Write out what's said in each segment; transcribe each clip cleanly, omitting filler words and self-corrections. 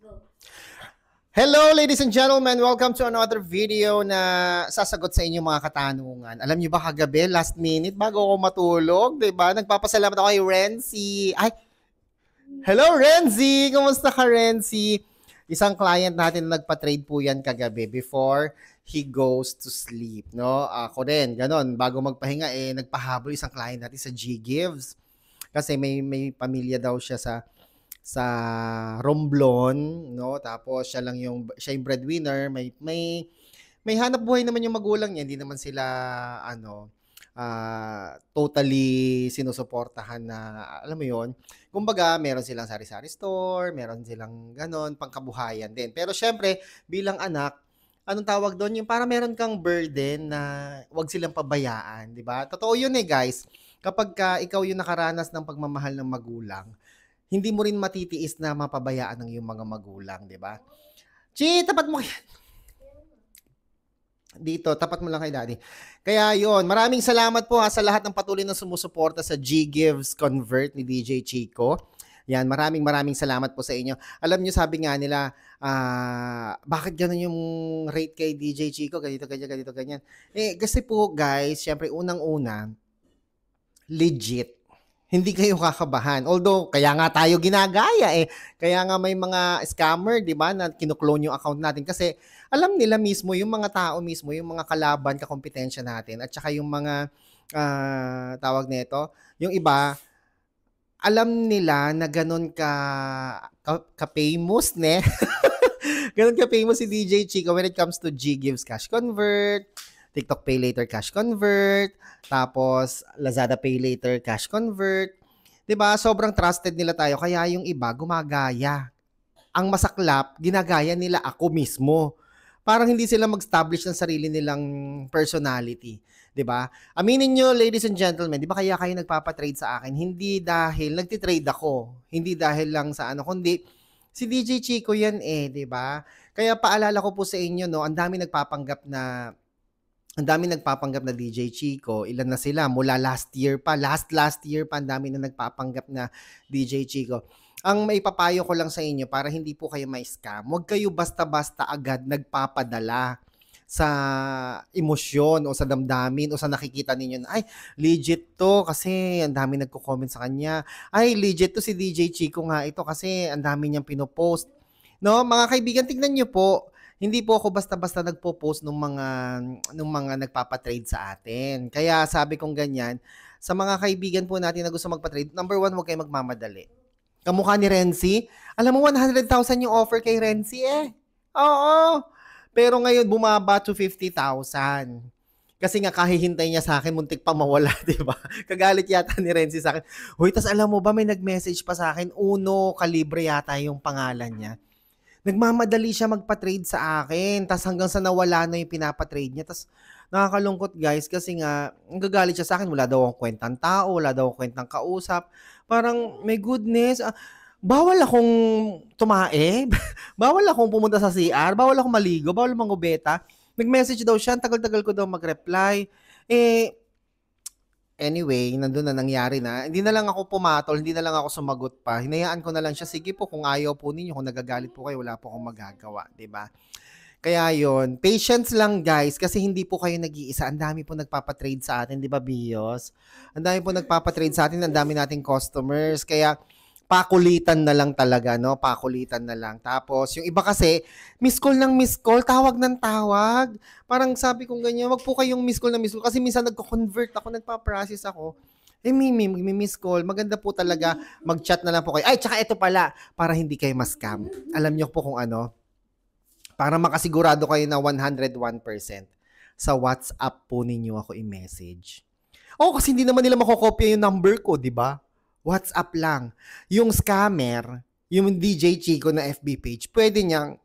Hello ladies and gentlemen, welcome to another video na sasagot sa inyong mga katanungan. Alam niyo ba kagabi, last minute, bago ako matulog, diba? Nagpapasalamat ako kay Renzi. Ay, hello Renzi! Kumusta ka Renzi? Isang client natin na nagpa-trade po yan kagabi before he goes to sleep, no? Ako din, ganon. Bago magpahinga, nagpahabol isang client natin sa G-Gives. Kasi may pamilya daw siya sa Romblon, no? Tapos siya yung breadwinner, may hanap buhay naman yung magulang niya, hindi naman sila totally sinusuportahan na, alam mo yon. Kumbaga, meron silang sari-sari store, meron silang ganon, pangkabuhayan din. Pero syempre, bilang anak, anong tawag doon? Yung para meron kang burden na wag silang pabayaan, di ba? Totoo yun guys. Kapag ikaw yung nakaranas ng pagmamahal ng magulang, hindi mo rin matitiis na mapabayaan ng iyong mga magulang, di ba? Chi, tapat mo yan. Dito, tapat mo lang kay daddy. Kaya yon, maraming salamat po sa lahat ng patuloy na sumusuporta sa G-Gives Convert ni DJ Chico. Yan, maraming salamat po sa inyo. Alam niyo, sabi nga nila, bakit ganun yung rate kay DJ Chico? Ganito, ganyan. Kasi po guys, syempre unang-una, legit. Hindi kayo kakabahan. Although, kaya nga tayo ginagaya Kaya nga may mga scammer, di ba, na kinuklone yung account natin. Kasi alam nila mismo, yung mga tao mismo, yung mga kalaban, kakompetensya natin, at saka yung mga, tawag nito, yung iba, alam nila na ganun ka-famous, ne? Ganun ka-famous si DJ Chico when it comes to G-Gives Cash Convert, TikTok Pay Later Cash Convert, tapos Lazada Pay Later Cash Convert. 'Di ba? Sobrang trusted nila tayo kaya yung iba gumagaya. Ang masaklap, ginagaya nila ako mismo. Parang hindi sila mag-establish ng sarili nilang personality, 'di ba? Aminin niyo, ladies and gentlemen, 'di ba kaya kayo nagpapa-trade sa akin? Hindi dahil nagti-trade ako, hindi dahil lang sa kundi si DJ Chico 'yan 'di ba? Kaya paalala ko po sa inyo, no, ang dami nagpapanggap na DJ Chico. Ilan na sila? Mula last year pa. Last year pa, ang dami na nagpapanggap na DJ Chico. Ang maipapayo ko lang sa inyo para hindi po kayo ma-scam, huwag kayo basta-basta agad nagpapadala sa emosyon o sa damdamin o sa nakikita ninyo na, ay, legit to kasi ang dami nagko-comment sa kanya. Ay, legit to si DJ Chico nga ito kasi ang dami niyang pinopost. No, mga kaibigan, tignan niyo po. Hindi po ako basta-basta nagpo-post ng mga nagpapa-trade sa atin. Kaya sabi kong ganyan, sa mga kaibigan po natin na gusto magpa-trade, number 1, huwag kayo magmamadali. Kamukha ni Renzi, alam mo 100,000 yung offer kay Renzi Oo. Pero ngayon bumaba to 50,000. Kasi nga kahihintay niya sa akin, muntik pa mawala, di ba? Kagalit yata ni Renzi sa akin. Hoy, tas alam mo ba, may nag-message pa sa akin, Uno Calibre yata yung pangalan niya. Nagmamadali siya magpa-trade sa akin. Tas hanggang sa nawala na yung pinapa-trade niya. Tas nakakalungkot guys kasi nga nagagalit siya sa akin. Wala daw akong kwentang tao, wala daw akong kwentang kausap. Parang may goodness. Bawal akong tumae. Bawal akong pumunta sa CR. Bawal akong maligo. Bawal mangubeta. Nag-message daw siya. Tagal-tagal ko daw mag-reply. Anyway, nandun na nangyari na. Hindi na lang ako pumatol, hindi na lang ako sumagot pa. Hinayaan ko na lang siya, sige po, kung ayaw po ninyo, kung nagagalit po kayo, wala po akong magagawa, 'di ba? Kaya yon, patience lang guys, kasi hindi po kayo nag-iisa. Ang dami po nagpapa-trade sa atin, 'di ba, Bios? Ang dami po nagpapa-trade sa atin, ang dami nating customers. Kaya pakulitan na lang talaga, no? Pakulitan na lang. Tapos, yung iba kasi, miss call ng miss call, tawag ng tawag. Parang sabi kong ganyan, wag po kayong miss call ng miss call. Kasi minsan nagko-convert ako, nagpa-process ako. May miss call. Maganda po talaga, mag-chat na lang po kayo. Ay, tsaka ito pala, para hindi kayo ma-scam. Alam niyo po kung ano? Para makasigurado kayo na 101% sa WhatsApp po ninyo ako i-message. Kasi hindi naman nila makokopya yung number ko, di ba? WhatsApp lang. Yung scammer, yung DJ Chico na FB page, pwede niyang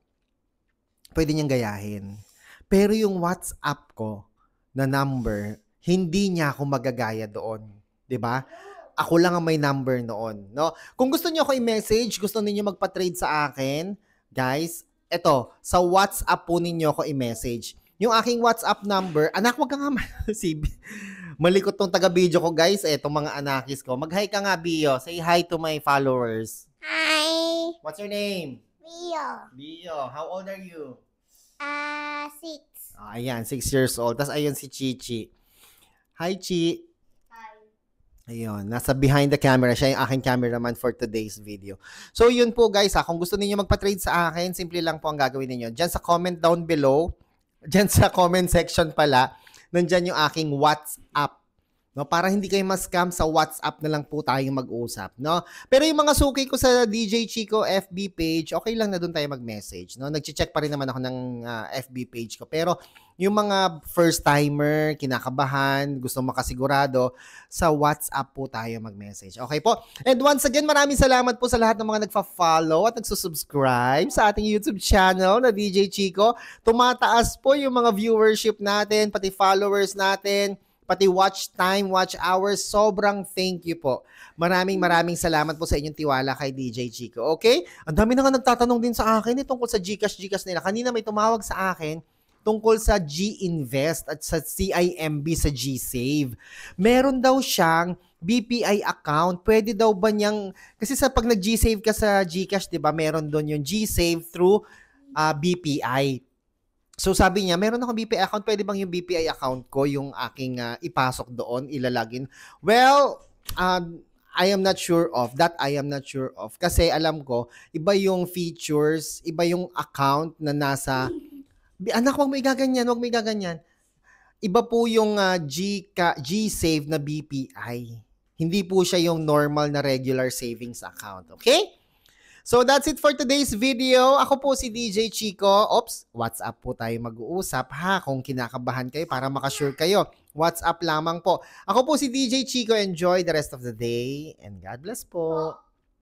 gayahin. Pero yung WhatsApp ko na number, hindi niya ako magagaya doon. 'Di ba? Ako lang ang may number noon, no? Kung gusto niyo ako i-message, gusto niyo magpa-trade sa akin, guys, eto, sa WhatsApp po ninyo ako i-message. Yung aking WhatsApp number, anak, wag ka nga malikot tong taga-video ko, guys. Etong mga anakis ko. Mag-hi ka nga, Bio. Say hi to my followers. Hi. What's your name? Bio, how old are you? 6. Ayan, 6 years old. Tapos ayun si Chichi. Hi, Chi. Ayun, nasa behind the camera. Siya yung aking cameraman for today's video. So, yun po guys, kung gusto niyo magpa-trade sa akin, simple lang po ang gagawin niyo. Diyan sa comment down below, diyan sa comment section pala, nandyan yung aking WhatsApp. No, para hindi kayo ma-scam, sa WhatsApp na lang po tayong mag-usap, no? Pero yung mga suki ko sa DJ Chico FB page, okay lang na doon tayo mag-message, no? Nagche-check pa rin naman ako ng FB page ko. Pero yung mga first timer, kinakabahan, gusto makasigurado, sa WhatsApp po tayo mag-message. Okay po? And once again, maraming salamat po sa lahat ng mga nagfa-follow at nagsusubscribe sa ating YouTube channel na DJ Chico. Tumataas po yung mga viewership natin, pati followers natin, pati watch time, watch hours. Sobrang thank you po. Maraming salamat po sa inyong tiwala kay DJ Chico. Okay? Ang dami na nga nagtatanong din sa akin tungkol sa GCash nila. Kanina may tumawag sa akin tungkol sa G-Invest at sa CIMB sa GSave. Meron daw siyang BPI account. Pwede daw ba niyang, kasi sa pag nag-GSave ka sa GCash, di ba, meron doon yung GSave through BPI. So sabi niya, meron akong BPI account, pwede bang yung BPI account ko yung aking ipasok doon, ilalagin? Well, I am not sure of that. I am not sure of. Kasi alam ko, iba yung features, iba yung account na nasa, anak, wag mo igaganyan, wag mo igaganyan. Iba po yung GSave na BPI. Hindi po siya yung normal na regular savings account. Okay? So that's it for today's video. Ako po si DJ Chico. Oops, WhatsApp po tayo mag-uusap ha. Kung kinakabahan kayo para makasure kayo, WhatsApp lamang po. Ako po si DJ Chico. Enjoy the rest of the day and God bless po.